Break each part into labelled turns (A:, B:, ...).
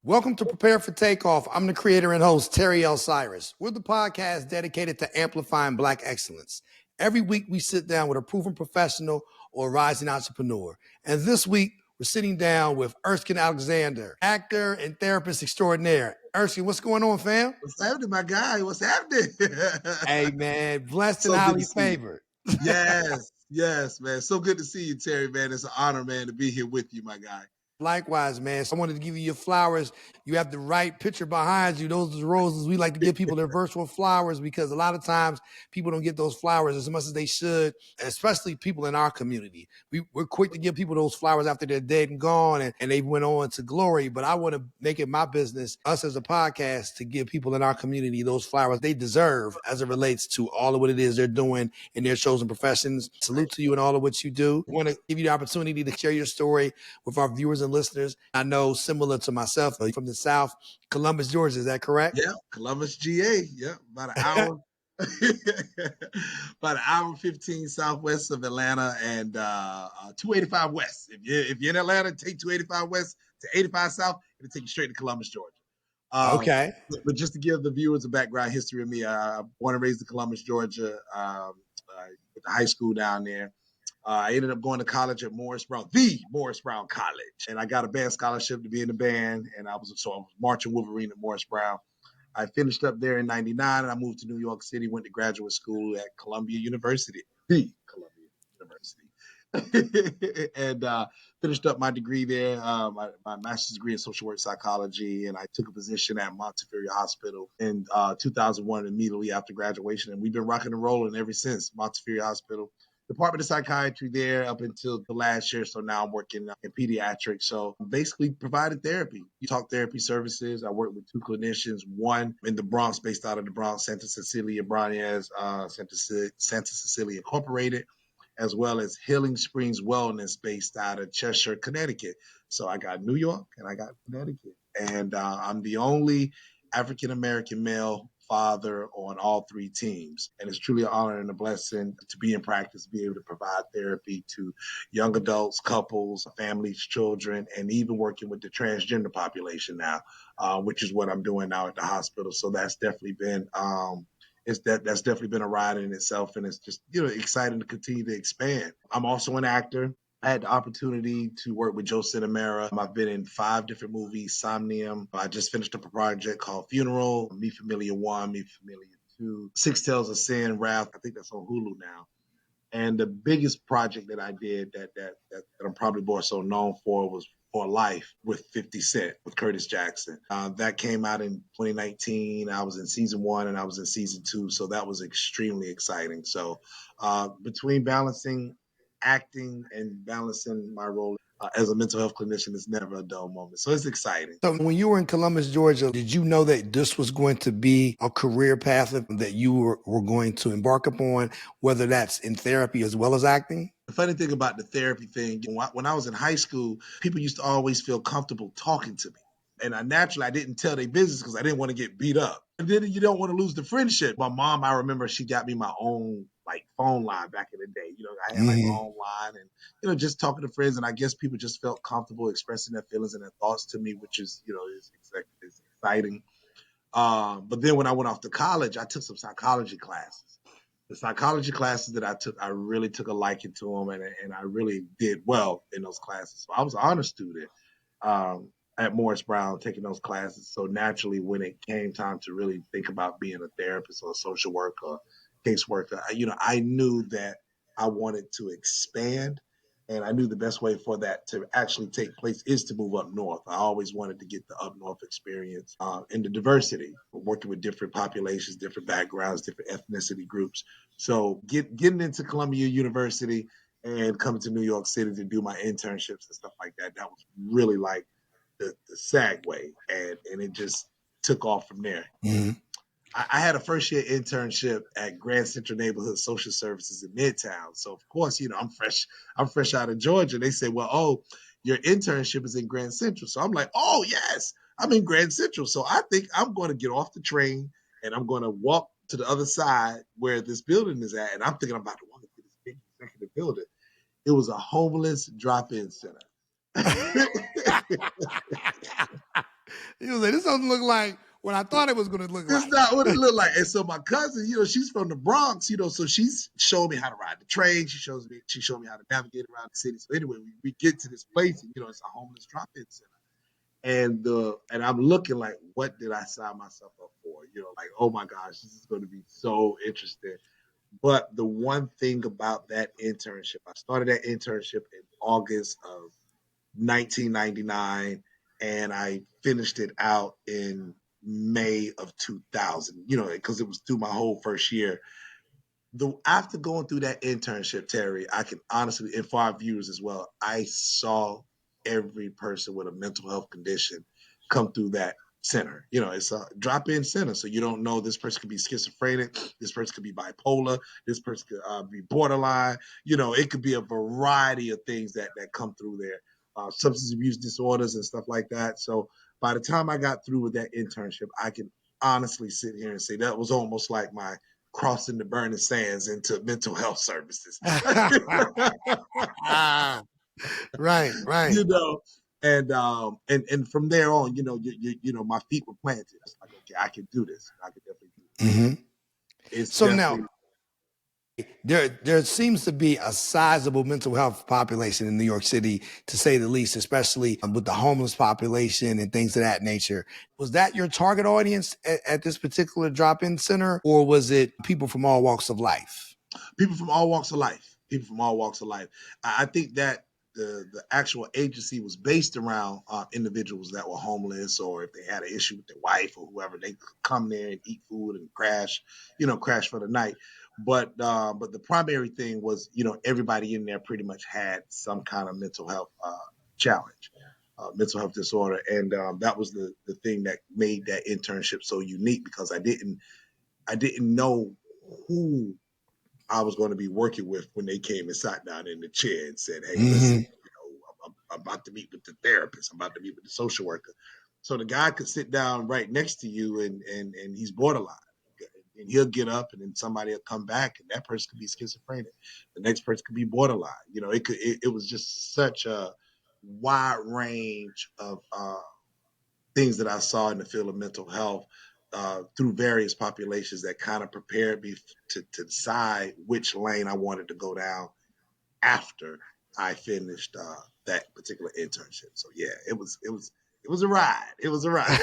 A: Welcome to Prepare For Takeoff. I'm the creator and host, Terry L. Cyrus. We're the podcast dedicated to amplifying Black excellence. Every week, we sit down with a proven professional or a rising entrepreneur. And this week, we're sitting down with Erskine Alexander, actor and therapist extraordinaire. Erskine, what's going on, fam?
B: What's happening, my guy? What's happening?
A: Hey, man, blessed and
B: So good
A: highly
B: to see you.
A: favored.
B: Yes, man. So good to see you, Terry, man. It's an honor, man, to be here with you, my guy.
A: Likewise, man. So I wanted to give you your flowers. You have the right picture behind you. Those are the roses. We like to give people their virtual flowers because a lot of times people don't get those flowers as much as they should, especially people in our community. We're quick to give people those flowers after they're dead and gone and they went on to glory. But I want to make it my business, us as a podcast, to give people in our community those flowers they deserve as it relates to all of what it is they're doing in their chosen professions. Salute to you and all of what you do. I want to give you the opportunity to share your story with our viewers and listeners. I know, similar to myself, from the South, Columbus, Georgia. Is that correct?
B: Yeah, Columbus, GA. Yeah, about an hour. About an hour and 15 southwest of Atlanta and 285 west. If you're in Atlanta, take 285 west to 85 south, it'll take you straight to Columbus, Georgia.
A: Okay.
B: But just to give the viewers a background history of me, I born and raised in Columbus, Georgia. With the high school down there. I ended up going to college at the Morris Brown College, and I got a band scholarship to be in the band, and I was marching Wolverine at Morris Brown. I finished up there in '99, and I moved to New York City, went to graduate school at Columbia University, the Columbia University, and finished up my degree there, my master's degree in social work psychology, and I took a position at Montefiore Hospital in 2001, immediately after graduation, and we've been rocking and rolling ever since. Montefiore Hospital, Department of Psychiatry there up until the last year. So now I'm working in pediatrics. So basically provided therapy. You talk therapy services. I work with two clinicians, one in the Bronx, based out of the Bronx, Santa Cecilia Branez, Santa Cecilia Incorporated, as well as Healing Springs Wellness based out of Cheshire, Connecticut. So I got New York and I got Connecticut. And I'm the only African-American male father on all three teams. And it's truly an honor and a blessing to be in practice, be able to provide therapy to young adults, couples, families, children, and even working with the transgender population now, which is what I'm doing now at the hospital. So that's definitely been that's definitely been a ride in itself, and it's just exciting to continue to expand. I'm also an actor. I had the opportunity to work with Joe Cinemera. I've been in 5 different movies, Somnia. I just finished up a project called Funeral, Me Familia 1, Me Familia 2, Six Tales of Sin, Wrath. I think that's on Hulu now. And the biggest project that I did that I'm probably more so known for was For Life with 50 Cent, with Curtis Jackson. That came out in 2019. I was in season 1 and I was in season 2. So that was extremely exciting. So between balancing acting and balancing my role as a mental health clinician, it's never a dull moment. So it's exciting.
A: So when you were in Columbus, Georgia, did you know that this was going to be a career path that you were going to embark upon, whether that's in therapy as well as acting?
B: The funny thing about the therapy thing, when I was in high school, people used to always feel comfortable talking to me. And I didn't tell their business because I didn't want to get beat up. And then you don't want to lose the friendship. My mom, I remember she got me my own phone line back in the day. I had my own line and, just talking to friends. And I guess people just felt comfortable expressing their feelings and their thoughts to me, which is, is exciting. But then when I went off to college, I took some psychology classes. The psychology classes that I took, I really took a liking to them, and I really did well in those classes. So I was an honor student at Morris Brown taking those classes. So naturally, when it came time to really think about being a therapist or a social worker or caseworker, I knew that I wanted to expand. And I knew the best way for that to actually take place is to move up north. I always wanted to get the up north experience and the diversity, working with different populations, different backgrounds, different ethnicity groups. So getting into Columbia University and coming to New York City to do my internships and stuff like that, that was really like the segue. And it just took off from there.
A: Mm-hmm.
B: I had a first year internship at Grand Central Neighborhood Social Services in Midtown. So of course, I'm fresh out of Georgia. They say, well, oh, your internship is in Grand Central. So I'm like, oh yes, I'm in Grand Central. So I think I'm going to get off the train and I'm going to walk to the other side where this building is at. And I'm thinking I'm about to walk into this big executive building. It was a homeless drop-in center.
A: He was like, this doesn't look like what I thought it was going to look
B: It's
A: like.
B: not what it looked like. And so my cousin, she's from the Bronx, so she's showed me how to ride the train. She showed me how to navigate around the city. So anyway, we get to this place, and it's a homeless drop-in center. And I'm looking like, what did I sign myself up for? Like, oh my gosh, this is going to be so interesting. But the one thing about that internship, I started that internship in August of 1999, and I finished it out in May of 2000, because it was through my whole first year. After going through that internship, Terry, I can honestly, and for our viewers as well, I saw every person with a mental health condition come through that center. It's a drop-in center, so you don't know this person could be schizophrenic, this person could be bipolar, this person could be borderline. It could be a variety of things that come through there, substance abuse disorders and stuff like that. So by the time I got through with that internship, I can honestly sit here and say that was almost like my crossing the burning sands into mental health services.
A: Right, right.
B: And from there on, my feet were planted. It's like, okay, I can do this. I can definitely do this.
A: Mm-hmm.
B: It's
A: So now
B: definitely
A: there seems to be a sizable mental health population in New York City, to say the least, especially with the homeless population and things of that nature. Was that your target audience at this particular drop-in center, or was it people from all walks of life?
B: people from all walks of life. People from all walks of life. I think that the actual agency was based around individuals that were homeless, or if they had an issue with their wife or whoever, they could come there and eat food and crash for the night. But the primary thing was, everybody in there pretty much had some kind of mental health challenge, mental health disorder, and that was the thing that made that internship so unique, because I didn't know who I was going to be working with when they came and sat down in the chair and said, "Hey, listen,
A: Mm-hmm.
B: I'm about to meet with the therapist. I'm about to meet with the social worker." So the guy could sit down right next to you, and he's borderline, and he'll get up, and then somebody will come back, and that person could be schizophrenic. The next person could be borderline. It was just such a wide range of things that I saw in the field of mental health through various populations that kind of prepared me to decide which lane I wanted to go down after I finished that particular internship. So yeah, it was a ride. It was a ride.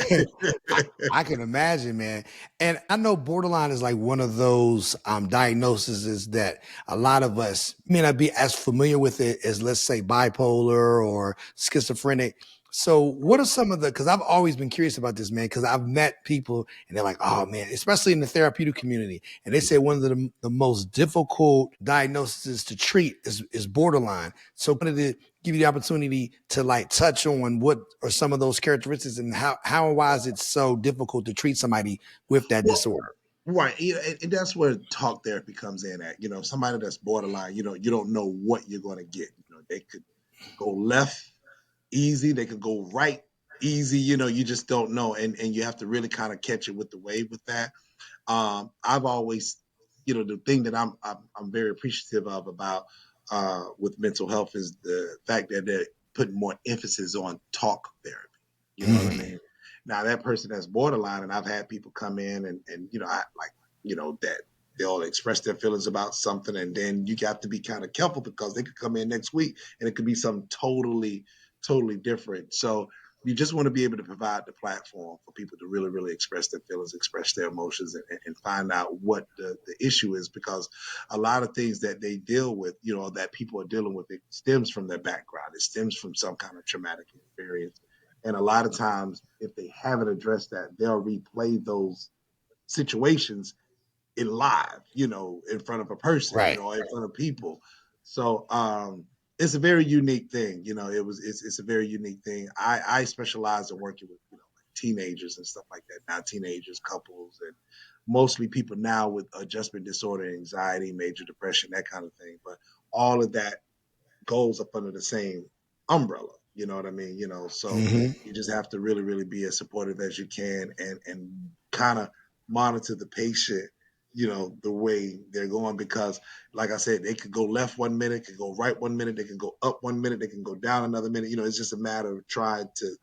A: I can imagine, man. And I know borderline is like one of those diagnoses that a lot of us may not be as familiar with it as, let's say, bipolar or schizophrenic. So, what are some of the, because I've always been curious about this, man, because I've met people and they're like, oh, man, especially in the therapeutic community. And they say one of the most difficult diagnoses to treat is borderline. So, I wanted to give you the opportunity to like touch on what are some of those characteristics and how and why is it so difficult to treat somebody with that
B: Well,
A: disorder?
B: right. And that's where talk therapy comes in at. Somebody that's borderline, you don't know what you're going to get. They could go left easy, they could go right easy. You just don't know. And you have to really kind of catch it with the wave with that. I've always, the thing that I'm very appreciative of about with mental health is the fact that they're putting more emphasis on talk therapy. You know what I
A: Mm-hmm.
B: mean? Now that person that's borderline, and I've had people come in and I like, that they'll express their feelings about something, and then you got to be kind of careful because they could come in next week and it could be something totally different. So you just want to be able to provide the platform for people to really, really express their feelings, express their emotions, and find out what the issue is. Because a lot of things that they deal with, that people are dealing with, it stems from their background. It stems from some kind of traumatic experience. And a lot of times, if they haven't addressed that, they'll replay those situations in live, in front of a person,
A: Right.
B: in front of people. So it's a very unique thing. It's a very unique thing. I specialize in working with, like teenagers and stuff like that. Now teenagers, couples, and mostly people now with adjustment disorder, anxiety, major depression, that kind of thing. But all of that goes up under the same umbrella. You know what I mean? So
A: Mm-hmm.
B: you just have to really, really be as supportive as you can, and kind of monitor the patient, the way they're going, because like I said, they could go left 1 minute, could go right 1 minute, they can go up 1 minute, they can go down another minute. It's just a matter of trying to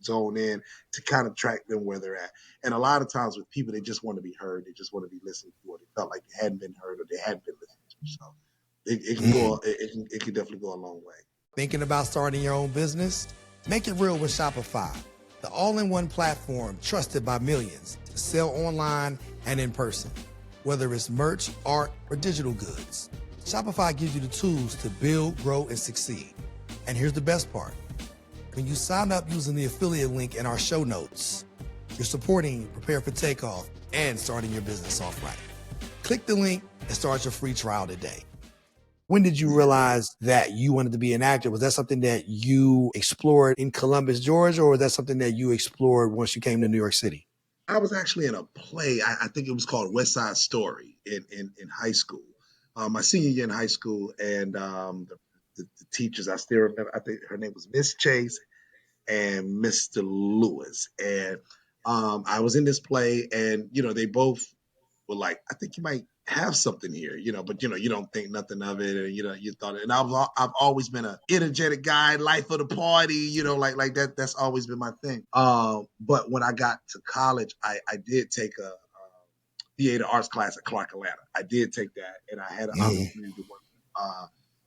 B: zone in to kind of track them where they're at. And a lot of times with people, they just want to be heard. They just want to be listened to, or they felt like they hadn't been heard or they hadn't been listened to. So it can go, it can definitely go a long way.
A: Thinking about starting your own business? Make it real with Shopify, the all-in-one platform trusted by millions to sell online and in person. Whether it's merch, art, or digital goods, Shopify gives you the tools to build, grow, and succeed. And here's the best part. When you sign up using the affiliate link in our show notes, you're supporting Prepare For Takeoff and starting your business off right. Click the link and start your free trial today. When did you realize that you wanted to be an actor? Was that something that you explored in Columbus, Georgia, or was that something that you explored once you came to New York City?
B: I was actually in a play. I think it was called West Side Story in high school. My senior year in high school, and the teachers, I still remember, I think her name was Miss Chase and Mr. Lewis. And I was in this play, and, they both were like, I think you might have something here, but you don't think nothing of it, and you thought it. And I've always been an energetic guy, life of the party, like that. That's always been my thing. But when I got to college, I did take a theater arts class at Clark Atlanta. I did take that, and I had an opportunity to work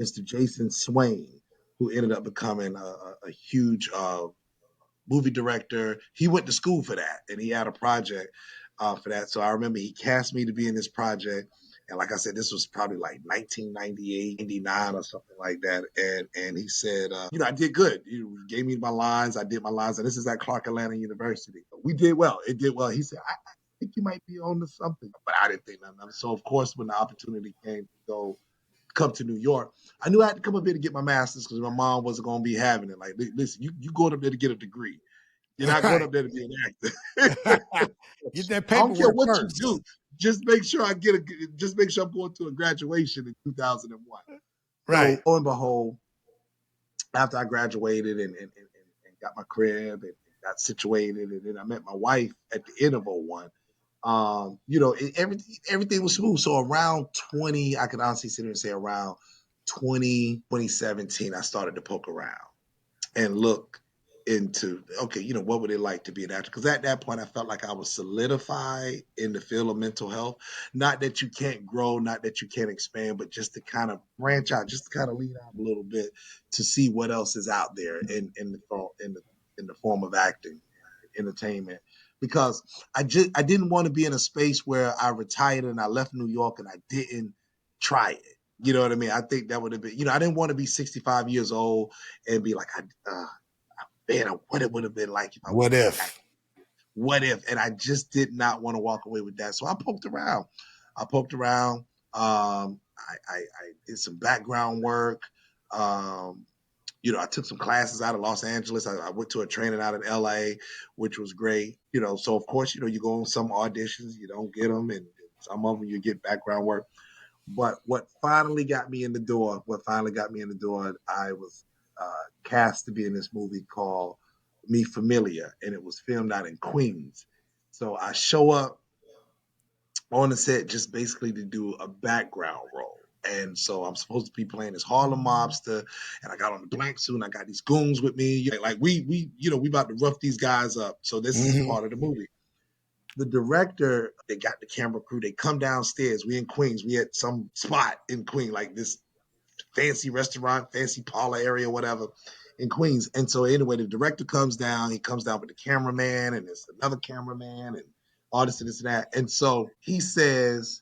B: with Mr. Jason Swain, who ended up becoming a huge movie director. He went to school for that, and he had a project for that. So I remember he cast me to be in this project. And like I said, this was probably like 1998, 99 or something like that. And he said, I did good. He gave me my lines. I did my lines. And this is at Clark Atlanta University. We did well. It did well. He said, I think you might be on to something. But I didn't think nothing of it. So, of course, when the opportunity came to come to New York, I knew I had to come up here to get my master's because my mom wasn't going to be having it. Like, listen, you going up there to get a degree. You're not going up there to be an actor.
A: Get that
B: I don't care
A: paperwork
B: what
A: first.
B: you do. Just make sure just make sure I'm going to a graduation in 2001.
A: Right.
B: So, lo and behold, after I graduated and got my crib and got situated, and then I met my wife at the end of '01. Everything was smooth. So around 20, I could honestly sit here and say around 2017, I started to poke around and look into, okay, what would it like to be an actor? Because at that point, I felt like I was solidified in the field of mental health. Not that you can't grow, not that you can't expand, but just to kind of branch out, just to kind of lean out a little bit to see what else is out there in the form of acting, entertainment. Because I didn't want to be in a space where I retired and I left New York and I didn't try it. You know what I mean? I think that would have been, I didn't want to be 65 years old and be like, man, what it would have been like if I would
A: What
B: have been
A: if?
B: acting. What if? And I just did not want to walk away with that. So I poked around. I did some background work. I took some classes out of Los Angeles. I went to a training out in LA, which was great. So of course, you go on some auditions, you don't get them, and some of them you get background work. But what finally got me in the door, I was cast to be in this movie called Me Familiar, and it was filmed out in Queens. So I show up on the set just basically to do a background role. And so I'm supposed to be playing this Harlem mobster, and I got on the black suit, and I got these goons with me. Like we about to rough these guys up. So this is part of the movie. The director, they got the camera crew, they come downstairs. We in Queens. We at some spot in Queens, like this fancy restaurant, fancy parlor area, whatever, in Queens. And so anyway, the director comes down. He comes down with the cameraman, and there's another cameraman, and all this and this and that. And so he says,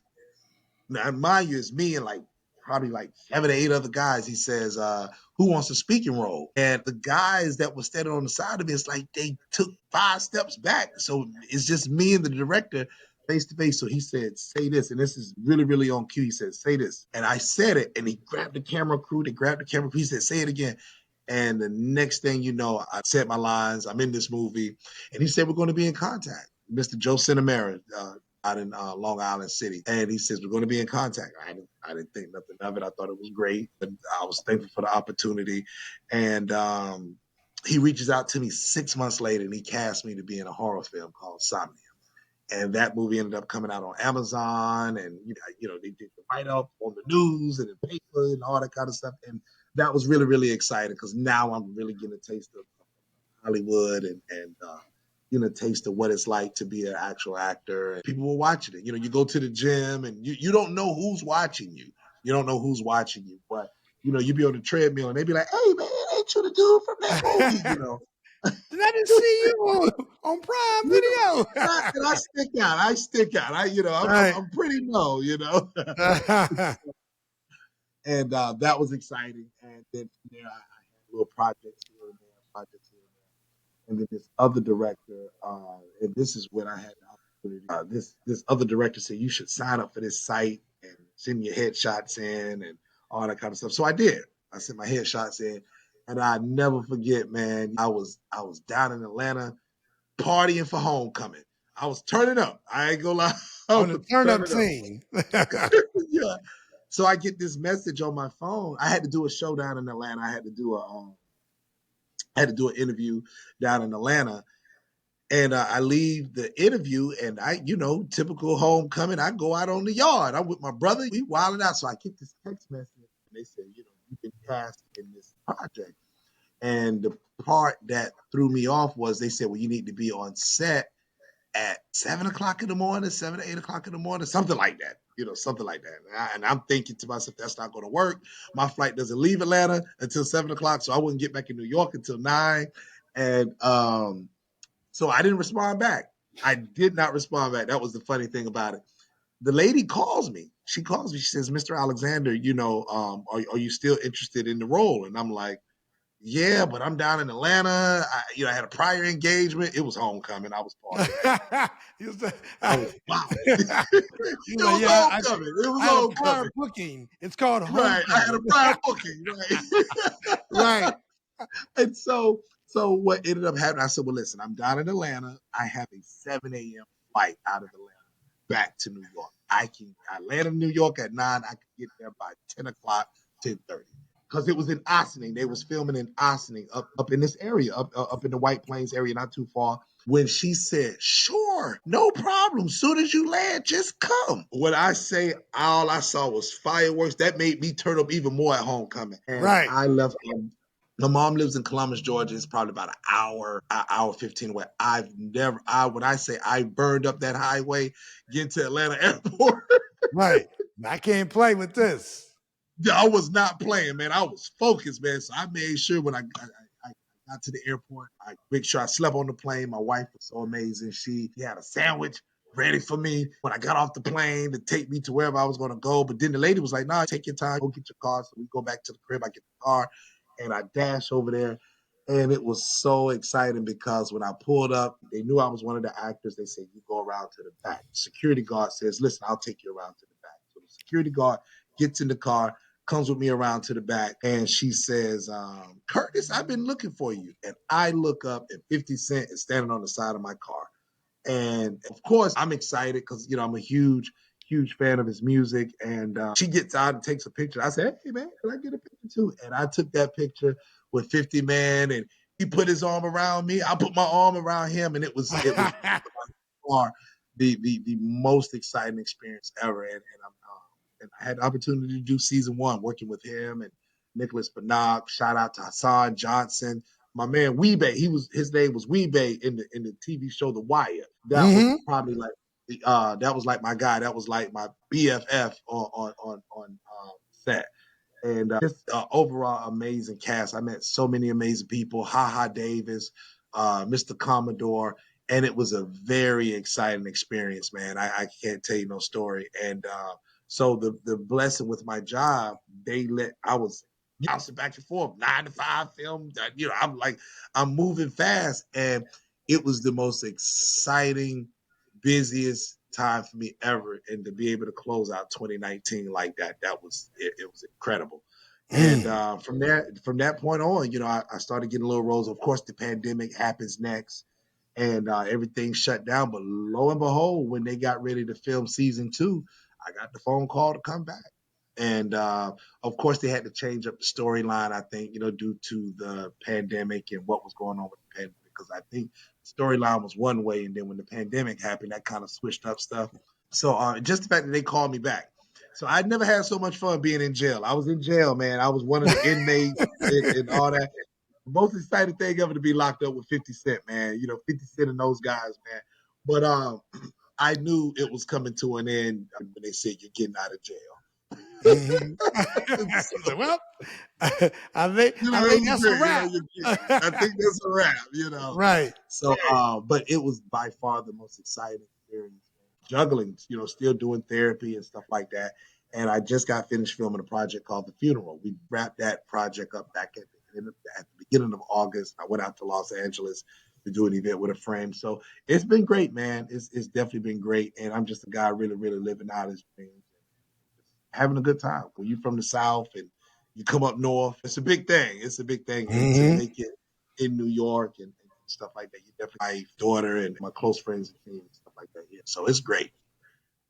B: now mind you, it's me and like probably like 7 or 8 other guys. He says, who wants a speaking role? And the guys that were standing on the side of me, it's like they took 5 steps back. So it's just me and the director face to face. So he said, say this. And this is really, really on cue. He said, say this. And I said it, and he grabbed the camera crew. They grabbed the camera crew. He said, say it again. And the next thing you know, I said my lines. I'm in this movie. And he said, we're going to be in contact. Mr. Joe Cinemera, out in Long Island City. And he says, we're going to be in contact. I didn't think nothing of it. I thought it was great. But I was thankful for the opportunity. And he reaches out to me 6 months later, and he cast me to be in a horror film called Somnia. And that movie ended up coming out on Amazon, and they did the write up on the news and the paper and all that kind of stuff. And that was really, really exciting because now I'm really getting a taste of Hollywood and taste of what it's like to be an actual actor. And people were watching it. You go to the gym and you don't know who's watching you. You don't know who's watching you, but you be on the treadmill and they be like, "Hey man, ain't you the dude from that movie?"
A: Did I just see you on Prime Video?
B: And I stick out. I stick out.
A: Right.
B: I'm pretty low. And that was exciting. And then from there, I had little projects here and there, projects here and there. And then this other director, and this is when I had the opportunity. This other director said you should sign up for this site and send your headshots in and all that kind of stuff. So I did. I sent my headshots in, and I never forget, man. I was down in Atlanta partying for homecoming. I was turning up. I ain't gonna lie. I
A: On the
B: was
A: turn-up
B: turning up.
A: scene.
B: Yeah. So I get this message on my phone. I had to do a show down in Atlanta. I had to do an interview down in Atlanta. And I leave the interview and typical homecoming, I go out on the yard. I'm with my brother. We wilding out. So I get this text message and they said, you've been cast in this project. And the part that threw me off was they said, well, you need to be on set at 7 o'clock in the morning, 7 to 8 o'clock in the morning, something like that. Something like that. And I'm thinking to myself, that's not going to work. My flight doesn't leave Atlanta until 7 o'clock. So I wouldn't get back in New York until 9. And so I didn't respond back. I did not respond back. That was the funny thing about it. The lady calls me. She calls me. She says, Mr. Alexander, are you still interested in the role? And I'm like, yeah, but I'm down in Atlanta. I had a prior engagement. It was homecoming. I was partying. I was wow. It
A: He was like,
B: was
A: yeah,
B: homecoming. It was
A: I had a prior
B: homecoming.
A: booking. It's called
B: Right. I had a
A: homecoming.
B: prior booking. Right.
A: Right.
B: And so what ended up happening, I said, well, listen, I'm down in Atlanta. I have a 7 a.m. flight out of Atlanta back to New York. I land in New York at 9. I could get there by 10 o'clock, 10:30. Because it was in Ossining. They was filming in Ossining, up in this area, up in the White Plains area, not too far. When she said, sure, no problem. Soon as you land, just come. When I say all I saw was fireworks, that made me turn up even more at homecoming. And
A: Right.
B: I left. My mom lives in Columbus, Georgia. It's probably about an hour 15 away. When I say I burned up that highway, get to Atlanta airport.
A: Right. I can't play with this.
B: I was not playing, man. I was focused, man. So I made sure when I got to the airport, I make sure I slept on the plane. My wife was so amazing. She had a sandwich ready for me when I got off the plane to take me to wherever I was going to go. But then the lady was like, "Nah, take your time. Go get your car." So we go back to the crib. I get the car, and I dash over there. And it was so exciting because when I pulled up, they knew I was one of the actors. They said, you go around to the back. Security guard says, listen, I'll take you around to the back. So the security guard gets in the car, comes with me around to the back, and she says, Curtis, I've been looking for you. And I look up and 50 Cent is standing on the side of my car. And of course, I'm excited because, I'm a huge, huge fan of his music. And she gets out and takes a picture. I said, hey, man, can I get a picture too? And I took that picture with 50 Man, and he put his arm around me. I put my arm around him, and it was far the most exciting experience ever. And I had the opportunity to do season 1, working with him and Nicholas Binock. Shout out to Hassan Johnson, my man Weebay. His name was Weebay in the TV show The Wire. That was probably like that was like my guy. That was like my BFF on set. And just overall amazing cast. I met so many amazing people. Ha Davis, Mr. Commodore, and it was a very exciting experience, man. I can't tell you no story. And so the blessing with my job, I was bouncing back and forth, 9 to 5 film. I'm moving fast, and it was the most exciting, busiest time for me ever. And to be able to close out 2019 like that, it was incredible. And from that point on, I started getting little roles. Of course, the pandemic happens next, and everything shut down. But lo and behold, when they got ready to film season 2, I got the phone call to come back. And of course, they had to change up the storyline, I think, due to the pandemic and what was going on with the pandemic. Because I think the storyline was one way, and then when the pandemic happened, that kind of switched up stuff. So just the fact that they called me back. So I'd never had so much fun being in jail. I was in jail, man. I was one of the inmates and all that. most exciting thing ever to be locked up with 50 Cent, man. 50 Cent and those guys, man. But I knew it was coming to an end when they said you're getting out of jail.
A: Mm-hmm.
B: So,
A: Well, I
B: it
A: think
B: was
A: that's a
B: great.
A: wrap.
B: I think that's a wrap.
A: Right.
B: So, but it was by far the most exciting experience. Juggling, still doing therapy and stuff like that. And I just got finished filming a project called The Funeral. We wrapped that project up back at the beginning of August. I went out to Los Angeles to do an event with a friend. So it's been great, man. It's definitely been great. And I'm just a guy really, really living out his dreams and having a good time. When you're from the South and you come up north, it's a big thing. It's a big thing. And to
A: Mm-hmm.
B: make it in New York and stuff like that, you definitely, my daughter and my close friends and team and stuff like that. Yeah. So it's great.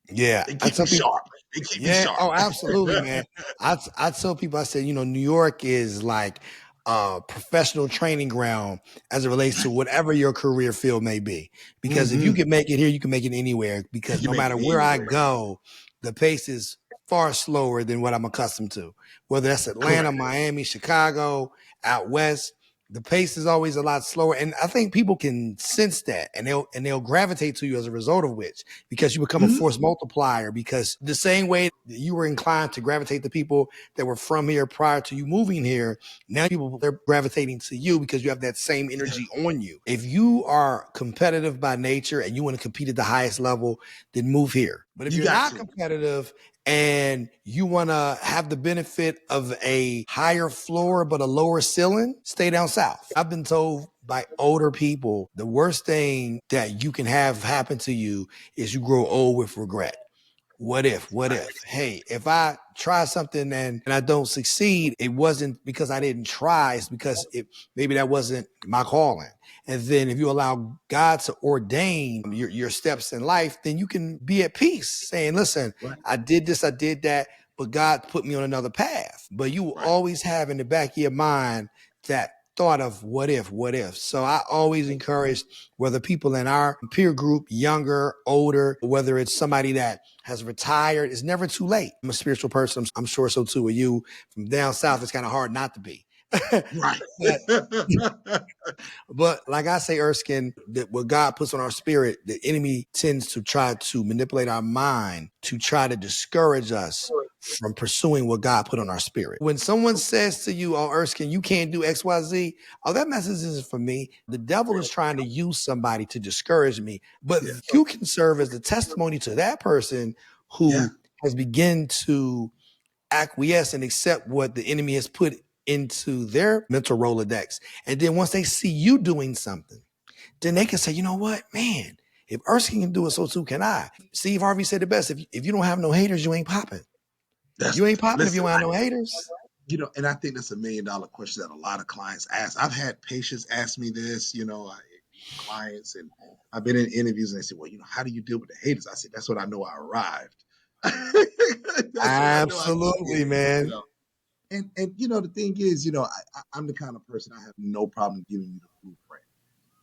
A: Yeah.
B: They
A: I
B: keep me
A: tell people,
B: sharp. They keep me
A: yeah.
B: sharp.
A: Oh, absolutely, man. I tell people, I said, New York is like a professional training ground as it relates to whatever your career field may be. Because if you
B: Mm-hmm.
A: can make it here, you can make it anywhere.
B: You
A: Because
B: can
A: no
B: make
A: matter
B: it
A: where I
B: anywhere.
A: go, the pace is far slower than what I'm accustomed to. Whether that's Atlanta,
B: Correct.
A: Miami, Chicago, out west, the pace is always a lot slower. And I think people can sense that and they'll gravitate to you as a result of which, because you become a
B: Mm-hmm.
A: force multiplier. Because the same way that you were inclined to gravitate to people that were from here prior to you moving here, now people they're gravitating to you because you have that same energy on you. If you are competitive by nature and you want to compete at the highest level, then move here. But if
B: You
A: you're
B: got
A: not
B: to.
A: competitive and you want to have the benefit of a higher floor but a lower ceiling, stay down south. I've been told by older people the worst thing that you can have happen to you is you grow old with regret. What if, what
B: Right.
A: if, hey, if I try something and I don't succeed, it wasn't because I didn't try. It's because maybe that wasn't my calling. And then if you allow God to ordain your steps in life, then you can be at peace saying, listen,
B: Right.
A: I did this, I did that, but God put me on another path. But you will
B: Right.
A: always have in the back of your mind that thought of what if, what if. So I always encourage whether people in our peer group, younger, older, whether it's somebody that has retired, it's never too late. I'm a spiritual person. I'm sure so too are you. From down south, it's kind of hard not to be.
B: Right.
A: but but like I say, Erskine, that what God puts on our spirit, the enemy tends to try to manipulate our mind to try to discourage us from pursuing what God put on our spirit. When someone says to you, oh, Erskine, you can't do XYZ, oh, that message isn't for me. The devil is trying to use somebody to discourage me. But
B: Yeah.
A: you can serve as the testimony to that person
B: Yeah.
A: who has begun to acquiesce and accept what the enemy has put into their mental Rolodex. And then once they see you doing something, then they can say, you know what, man, if Erskine can do it, so too can I. Steve Harvey said the best. If you don't have no haters, you ain't popping.
B: That's
A: You ain't popping if you
B: listen.
A: don't have no haters.
B: And I think that's $1 million question that a lot of clients ask. I've had patients ask me this, clients, and I've been in interviews and they say, well, how do you deal with the haters? I said, that's when I know I arrived. That's when I know I made
A: Absolutely,
B: it.
A: man.
B: And the thing is, I'm the kind of person I have no problem giving you the blueprint,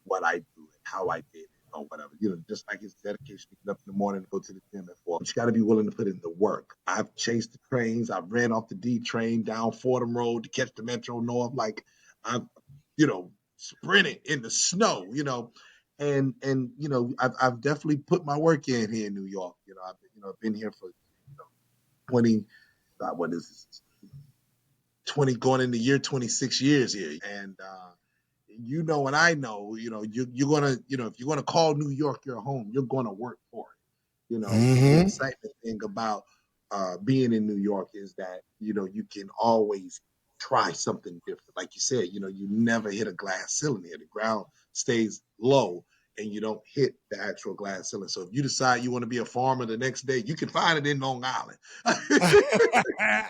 B: what I do and how I did it or whatever. Just like it's dedication to get up in the morning and go to the gym at 4. But you got to be willing to put in the work. I've chased the trains. I've ran off the D train down Fordham Road to catch the Metro North. Like I've, sprinted in the snow. I've definitely put my work in here in New York. I've been here for 20. God, what is this? 20 going into year 26 years here. And and I know, you're gonna, if you're gonna call New York your home, you're gonna work for it. And the
A: Mm-hmm.
B: excitement thing about being in New York is that, you can always try something different. Like you said, you never hit a glass ceiling here. The ground stays low and you don't hit the actual glass ceiling. So if you decide you want to be a farmer the next day, you can find it in Long Island.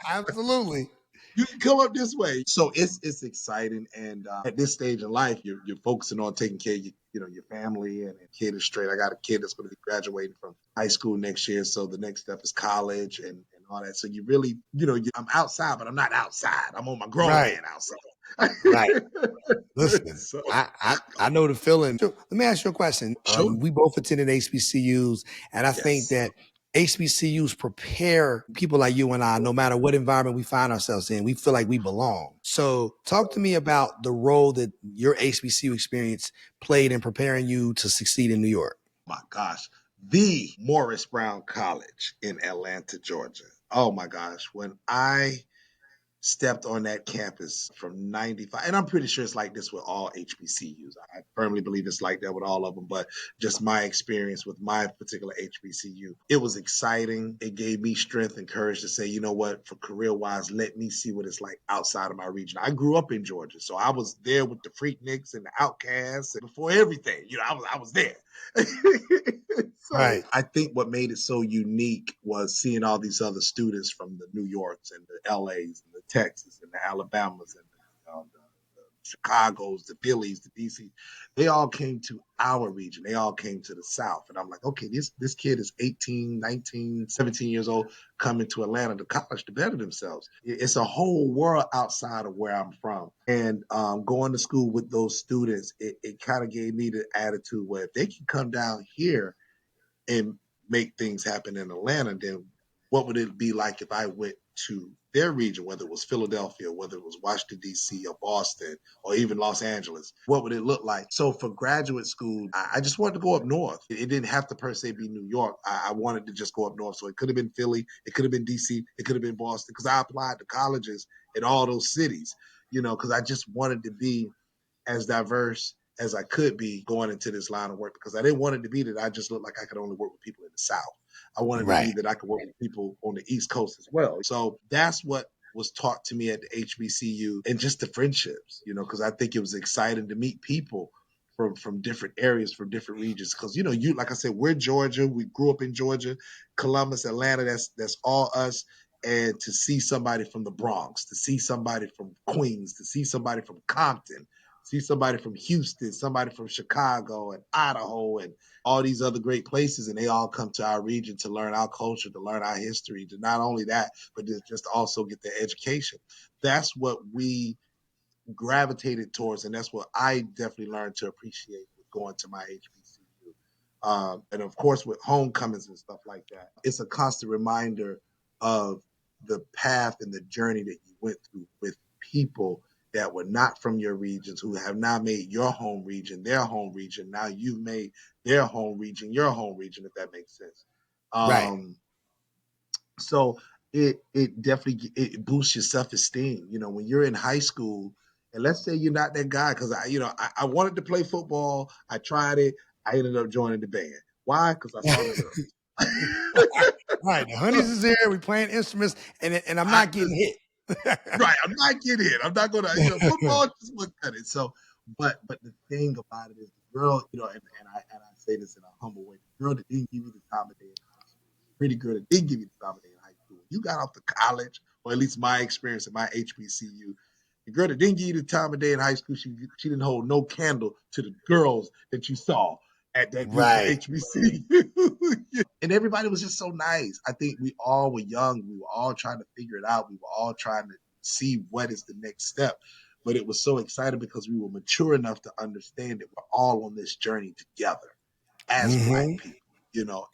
A: Absolutely.
B: You can come up this way. So it's exciting, and at this stage in life, you're focusing on taking care of your family and kid is straight. I got a kid that's going to be graduating from high school next year, so the next step is college and all that. So you really, I'm outside, but I'm not outside. I'm on my grown
A: Right.
B: man outside.
A: Right. Listen,
B: So
A: I know the feeling. So let me ask you a question.
B: sure,
A: We both attended HBCUs, and I think
B: yes,
A: that HBCUs prepare people like you and I, no matter what environment we find ourselves in, we feel like we belong. So talk to me about the role that your HBCU experience played in preparing you to succeed in New York.
B: My gosh, the Morris Brown College in Atlanta, Georgia. Oh my gosh, when I stepped on that campus from 95, and I'm pretty sure it's like this with all HBCUs. I firmly believe it's like that with all of them, but just my experience with my particular HBCU, it was exciting. It gave me strength and courage to say, you know what, for career wise, let me see what it's like outside of my region. I grew up in Georgia, so I was there with the Freakniks and the Outcasts and before everything. I was there. So
A: Right.
B: I think what made it so unique was seeing all these other students from the New Yorks and the LAs and the Texas and the Alabamas and the Chicagos, the Phillies, the DC. They all came to our region. They all came to the South. And I'm like, okay, this kid is 18, 19, 17 years old coming to Atlanta to college to better themselves. It's a whole world outside of where I'm from. And going to school with those students, it kind of gave me the attitude where if they can come down here and make things happen in Atlanta, then what would it be like if I went to their region, whether it was Philadelphia, whether it was Washington, D.C., or Boston, or even Los Angeles? What would it look like? So for graduate school, I just wanted to go up north. It didn't have to per se be New York. I wanted to just go up north. So it could have been Philly, it could have been D.C., it could have been Boston, because I applied to colleges in all those cities, because I just wanted to be as diverse as I could be going into this line of work, because I didn't want it to be that I just looked like I could only work with people in the South. I wanted to be that I could work with people on the East Coast as well. So that's what was taught to me at the HBCU, and just the friendships, because I think it was exciting to meet people from different areas, from different regions. Because you like I said, we're Georgia. We grew up in Georgia, Columbus, Atlanta. That's all us. And to see somebody from the Bronx, to see somebody from Queens, to see somebody from Compton, see somebody from Houston, somebody from Chicago and Idaho and all these other great places, and they all come to our region to learn our culture, to learn our history, to not only that, but to just also get their education. That's what we gravitated towards, and that's what I definitely learned to appreciate with going to my HBCU. And of course, with homecomings and stuff like that, it's a constant reminder of the path and the journey that you went through with people that were not from your regions, who have now made your home region their home region. Now you've made their home region your home region, if that makes sense.
A: Right.
B: So it definitely it boosts your self esteem. When you're in high school, and let's say you're not that guy, because I wanted to play football. I tried it. I ended up joining the band. Why? Because I saw the girls.
A: Right. The honeys is there. We playing instruments, and I'm not getting hit.
B: Right. I'm not getting hit. I'm not gonna, football just wouldn't cut it. So, but the thing about it is the girl, and I say this in a humble way, the girl that didn't give you the time of day in high school, the pretty girl that did give you the time of day in high school. You got off to college, or at least my experience at my HBCU. The girl that didn't give you the time of day in high school, she didn't hold no candle to the girls that you saw at that beautiful
A: Right.
B: HBCU. And everybody was just so nice. I think we all were young. We were all trying to figure it out. We were all trying to see what is the next step. But it was so exciting because we were mature enough to understand that we're all on this journey together as Black people.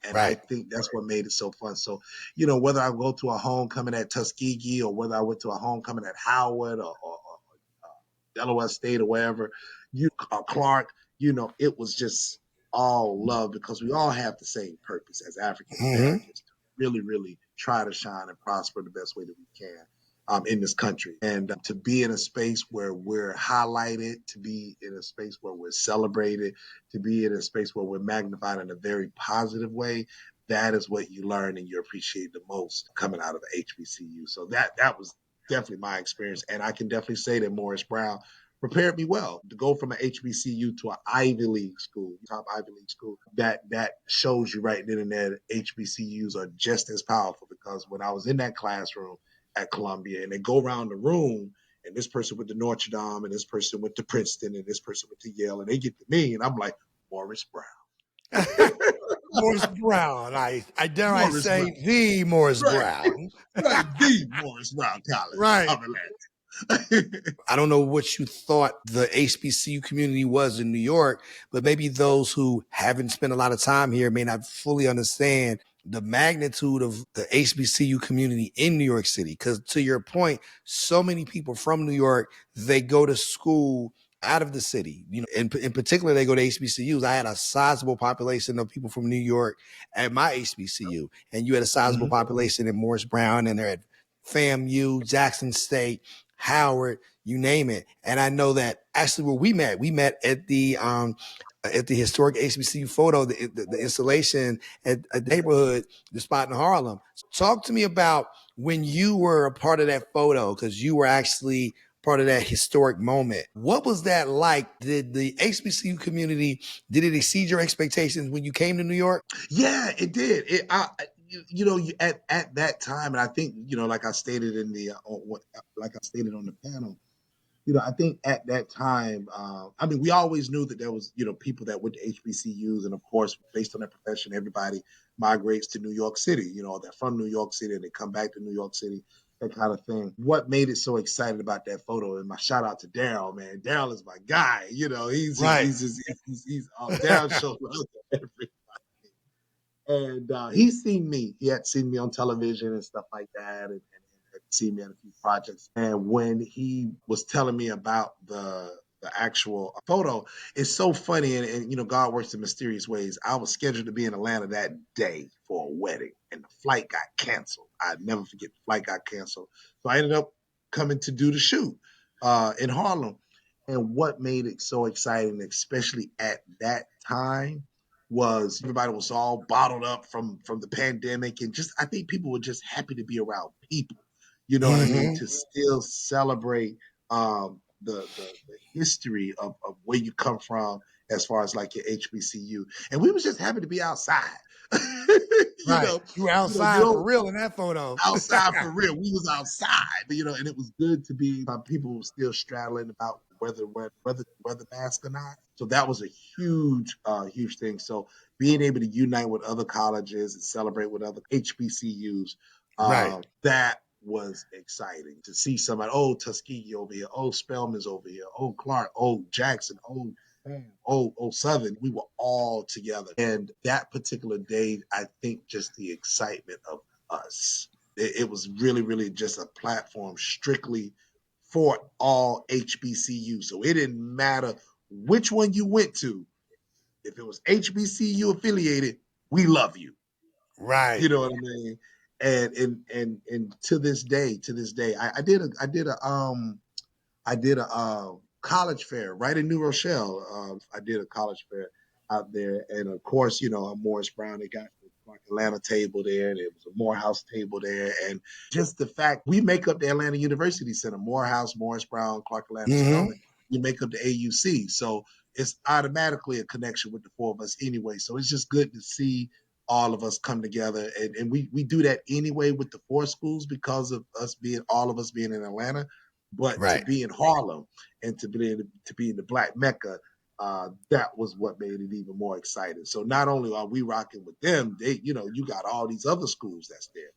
B: And I
A: Right.
B: think that's what made it so fun. So, whether I go to a homecoming at Tuskegee, or whether I went to a homecoming at Howard, or Delaware State, or wherever, Clark, it was just all love, because we all have the same purpose as African Americans to really, really try to shine and prosper the best way that we can in this country. And to be in a space where we're highlighted, to be in a space where we're celebrated, to be in a space where we're magnified in a very positive way, that is what you learn and you appreciate the most coming out of the HBCU. So that was definitely my experience. And I can definitely say that Morris Brown prepared me well to go from an HBCU to an Ivy League school, top Ivy League school. That shows you right then and there that HBCUs are just as powerful, because when I was in that classroom at Columbia and they go around the room, and this person went to Notre Dame, and this person went to Princeton, and this person went to Yale, and they get to me, and I'm like, Morris Brown.
A: Morris Brown. I dare I
B: Morris
A: say
B: Brown.
A: the Morris
B: Right.
A: Brown.
B: Right. The Morris Brown College
A: Right.
B: of Atlanta.
A: I don't know what you thought the HBCU community was in New York, but maybe those who haven't spent a lot of time here may not fully understand the magnitude of the HBCU community in New York City. Because to your point, so many people from New York, they go to school out of the city. In particular, they go to HBCUs. I had a sizable population of people from New York at my HBCU, and you had a sizable population at Morris Brown, and they're at FAMU, Jackson State, Howard, you name it. And I know that actually where we met at the historic HBCU photo, the installation at a neighborhood, the spot in Harlem. Talk to me about when you were a part of that photo, because you were actually part of that historic moment. What was that like? Did the HBCU community, did it exceed your expectations when you came to New York?
B: Yeah, it did. At that time, and I think, like I stated in the like I stated on the panel, I think at that time, I mean, we always knew that there was, people that went to HBCUs, and of course, based on their profession, everybody migrates to New York City. They're from New York City and they come back to New York City, that kind of thing. What made it so excited about that photo? And my shout out to Daryl, man. Daryl is my guy. Daryl shows love to everybody. And he's seen me. He had seen me on television and stuff like that, and had seen me in a few projects. And when he was telling me about the actual photo, it's so funny. And God works in mysterious ways. I was scheduled to be in Atlanta that day for a wedding, and the flight got canceled. I'd never forget, the flight got canceled. So I ended up coming to do the shoot in Harlem. And what made it so exciting, especially at that time, was everybody was all bottled up from the pandemic, and just I think people were just happy to be around people. You know what I mean? To still celebrate the history of where you come from as far as like your HBCU, and we was just happy to be outside. you
A: Right.
B: know,
A: You were outside for real in that photo.
B: outside for real. We was outside, and it was good to be. People were still straddling about whether the mask or not. So that was a huge thing. So being able to unite with other colleges and celebrate with other HBCUs,
A: Right.
B: that was exciting to see somebody. Oh, Tuskegee over here. Oh, Spelman's over here. Oh, Clark. Oh, Jackson. Oh, Southern. We were all together, and that particular day, I think just the excitement of us. It was really, really just a platform strictly for all HBCU. So it didn't matter which one you went to. If it was HBCU affiliated, we love you.
A: Right.
B: You know what I mean? And to this day, I did a college fair right in New Rochelle. I did a college fair out there, and of course, Morris Brown. They got the Clark Atlanta table there, and it was a Morehouse table there, and just the fact we make up the Atlanta University Center: Morehouse, Morris Brown, Clark Atlanta, Spelman. We make up the AUC, so it's automatically a connection with the four of us anyway. So it's just good to see all of us come together, and we do that anyway with the four schools because of all of us being in Atlanta. But to
A: Right.
B: be in Harlem and to be in the Black Mecca, that was what made it even more exciting. So not only are we rocking with them, you got all these other schools that's there,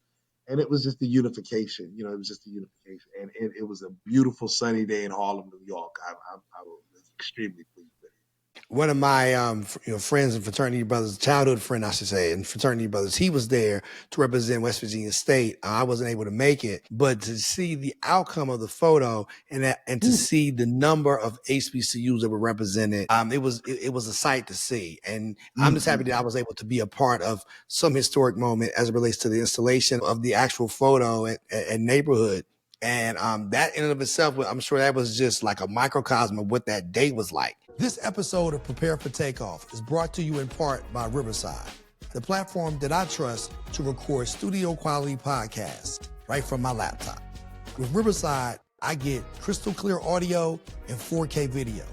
B: and it was just the unification. It was just the unification, and it was a beautiful sunny day in Harlem, New York. I was extremely pleased with it.
A: One of my friends and fraternity brothers, childhood friend, I should say, and fraternity brothers, he was there to represent West Virginia State. I wasn't able to make it, but to see the outcome of the photo and to see the number of HBCUs that were represented, it was a sight to see. And I'm just happy that I was able to be a part of some historic moment as it relates to the installation of the actual photo and neighborhood. And that in and of itself, I'm sure that was just like a microcosm of what that day was like. This episode of Prepare for Takeoff is brought to you in part by Riverside, the platform that I trust to record studio quality podcasts right from my laptop. With Riverside, I get crystal clear audio and 4K video.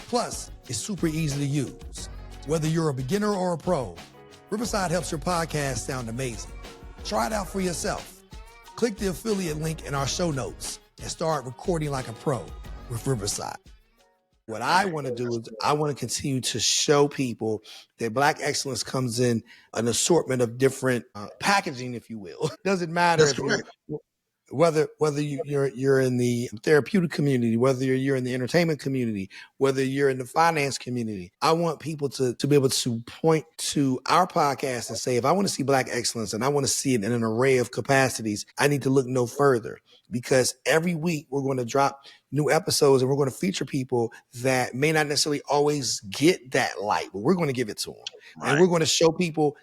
A: Plus, it's super easy to use. Whether you're a beginner or a pro, Riverside helps your podcast sound amazing. Try it out for yourself. Click the affiliate link in our show notes and start recording like a pro with Riverside. What I want to do is I want to continue to show people that Black excellence comes in an assortment of different packaging, if you will. Doesn't matter
B: That's
A: if you're
B: correct.
A: whether you're in the therapeutic community, whether you're in the entertainment community, whether you're in the finance community, I want people to be able to point to our podcast and say, if I want to see Black excellence and I want to see it in an array of capacities, I need to look no further, because every week we're going to drop new episodes and we're going to feature people that may not necessarily always get that light, but we're going to give it to them. Right. And we're going to show people,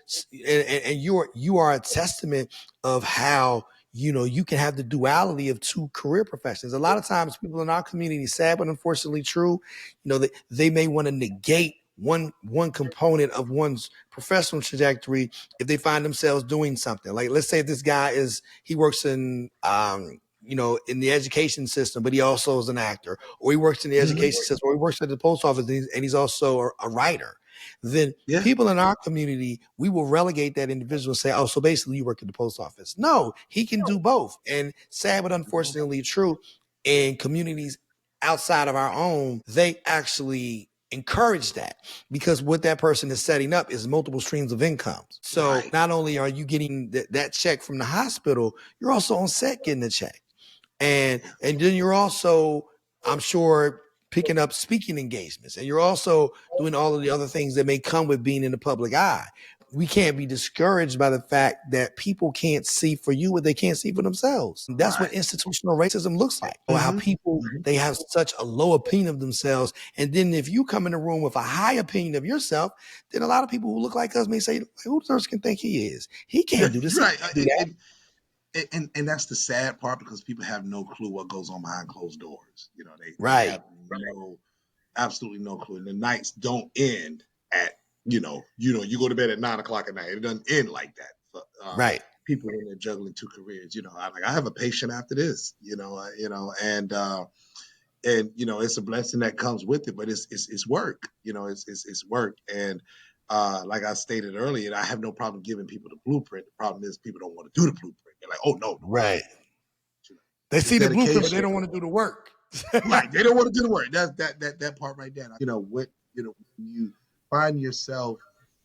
A: and you are a testament of how, you know, you can have the duality of two career professions. A lot of times people in our community, sad but unfortunately true, you know, they may want to negate one component of one's professional trajectory if they find themselves doing something. Like, let's say this guy he works in you know, in the education system, but he also is an actor, or he works in the education system, or he works at the post office, and he's also a writer. Then people in our community, we will relegate that individual and say, oh, so basically you work at the post office. No, he can do both. And sad but unfortunately true, in communities outside of our own, they actually encourage that, because what that person is setting up is multiple streams of income. So not only are you getting that check from the hospital, you're also on set getting a check. And then you're also, I'm sure, picking up speaking engagements, and you're also doing all of the other things that may come with being in the public eye. We can't be discouraged by the fact that people can't see for you what they can't see for themselves. That's what institutional racism looks like. How people, they have such a low opinion of themselves. And then if you come in the room with a high opinion of yourself, then a lot of people who look like us may say, who does Erskine think he is? He can't do this.
B: Right.
A: Do that.
B: And that's the sad part, because people have no clue what goes on behind closed doors. You know, they have absolutely no clue. And the nights don't end at, you go to bed at 9:00 at night. It doesn't end like that. People when they're juggling two careers, I have a patient after this, and it's a blessing that comes with it, but it's work, it's work. And like I stated earlier, I have no problem giving people the blueprint. The problem is people don't want to do the blueprint. They're like, oh no.
A: They see the blueprint, but they don't want to do the work.
B: Right. They don't want to do the work. That's that part right there. When you find yourself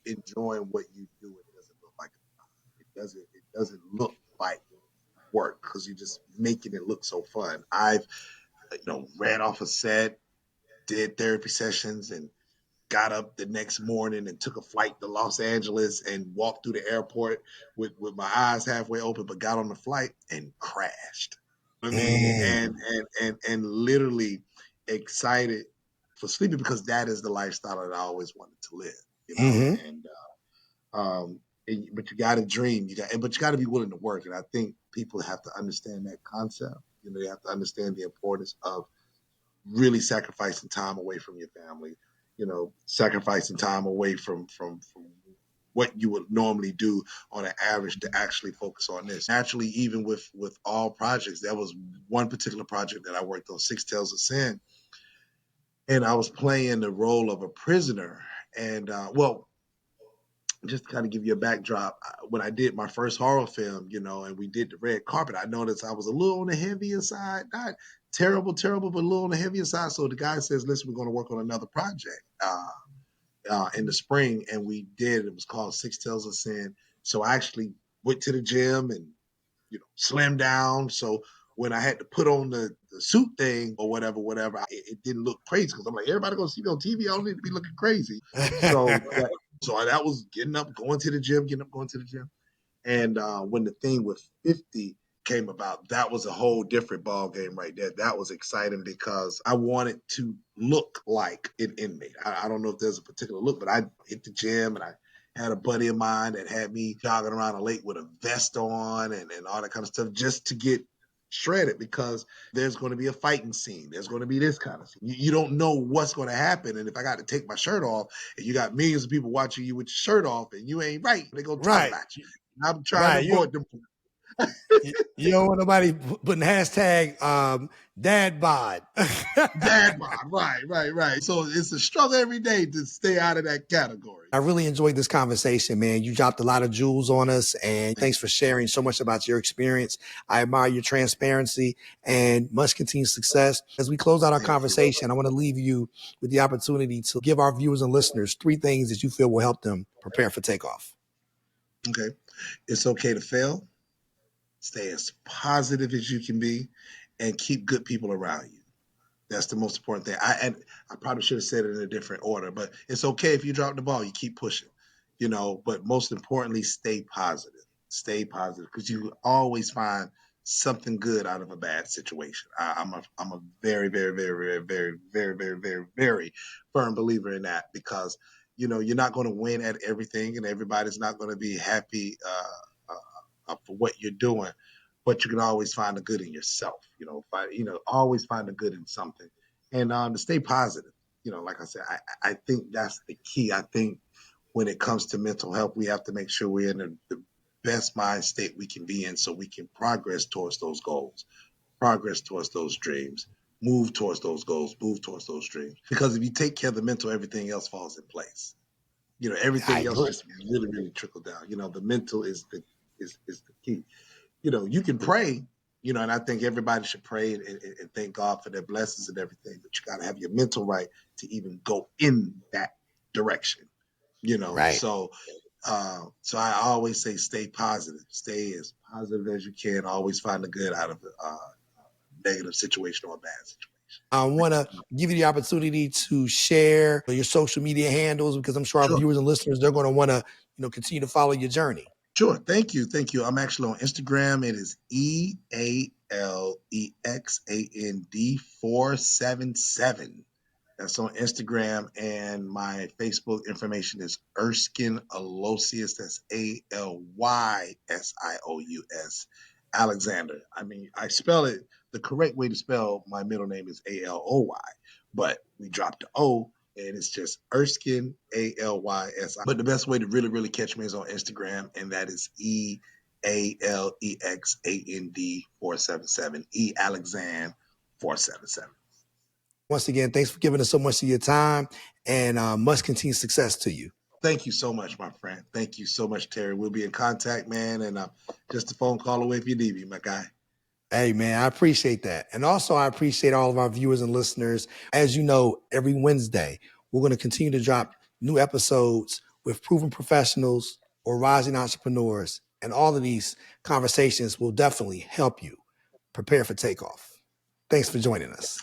B: enjoying what you do, it doesn't look like it doesn't look like work, because you're just making it look so fun. I've ran off a set, did therapy sessions, and got up the next morning and took a flight to Los Angeles and walked through the airport with my eyes halfway open, but got on the flight and crashed. And literally excited for sleeping, because that is the lifestyle that I always wanted to live. But you got to dream, but you got to be willing to work. And I think people have to understand that concept. They have to understand the importance of really sacrificing time away from your family, sacrificing time away from what you would normally do on an average to actually focus on this. Naturally, even with all projects, there was one particular project that I worked on, Six Tales of Sin, and I was playing the role of a prisoner. And just to kind of give you a backdrop, when I did my first horror film, and we did the red carpet, I noticed I was a little on the heavier side, not terrible, but a little on the heavier side. So the guy says, listen, we're going to work on another project in the spring. And we did. It was called Six Tales of Sin. So I actually went to the gym and, slimmed down. So when I had to put on the suit thing or whatever, it didn't look crazy, because I'm like, everybody going to see me on TV. I don't need to be looking crazy. So that was getting up, going to the gym. And when the thing with 50 came about, that was a whole different ball game right there. That was exciting, because I wanted to look like an inmate. I don't know if there's a particular look, but I hit the gym, and I had a buddy of mine that had me jogging around a lake with a vest on and all that kind of stuff, just to get shredded, because there's going to be a fighting scene. There's going to be this kind of scene. You don't know what's going to happen. And if I got to take my shirt off and you got millions of people watching you with your shirt off and you ain't right, they're going to talk about you. I'm trying to avoid them.
A: You don't want nobody putting hashtag dad bod.
B: Dad bod, right. So it's a struggle every day to stay out of that category.
A: I really enjoyed this conversation, man. You dropped a lot of jewels on us, and thanks for sharing so much about your experience. I admire your transparency, and much continued success. As we close out our conversation, I want to leave you with the opportunity to give our viewers and listeners 3 things that you feel will help them prepare for takeoff.
B: Okay. It's okay to fail. stay as positive as you can be, and keep good people around you. That's the most important thing. I probably should have said it in a different order, but it's okay if you drop the ball, you keep pushing, but most importantly, stay positive. Stay positive because you always find something good out of a bad situation. I'm a very, very, very, very, very, very, very, very, very firm believer in that because you're not going to win at everything and everybody's not going to be happy for what you're doing, but you can always find the good in yourself. Always find the good in something, and to stay positive. Like I said, I think that's the key. I think when it comes to mental health, we have to make sure we're in the best mind state we can be in, so we can progress towards those goals, progress towards those dreams, move towards those goals, move towards those dreams. Because if you take care of the mental, everything else falls in place.
A: I
B: Everything else
A: agree.
B: just really, really trickle down. The mental is the key. You can pray, and I think everybody should pray and thank God for their blessings and everything, but you got to have your mental right to even go in that direction,
A: Right.
B: so I always say stay positive, stay as positive as you can, always find the good out of a negative situation or a bad situation.
A: I want to give you the opportunity to share your social media handles because I'm sure our
B: Sure.
A: viewers and listeners, they're going to want to, continue to follow your journey.
B: Sure. Thank you. Thank you. I'm actually on Instagram. It is EALEXAND477. That's on Instagram. And my Facebook information is Erskine Alosius. That's Alysious Alexander. I mean, I spell it the correct way to spell my middle name is Aloy, but we dropped the O and it's just Erskine Alyssi. But the best way to really, really catch me is on Instagram, and that is EALEXAND477. Alexander 477.
A: Once again, thanks for giving us so much of your time and much continued success to you.
B: Thank you so much, my friend. Thank you so much, Terry. We'll be in contact, man, and just a phone call away if you need me, my guy.
A: Hey, man, I appreciate that. And also, I appreciate all of our viewers and listeners. As you know, every Wednesday, we're going to continue to drop new episodes with proven professionals or rising entrepreneurs. And all of these conversations will definitely help you prepare for takeoff. Thanks for joining us.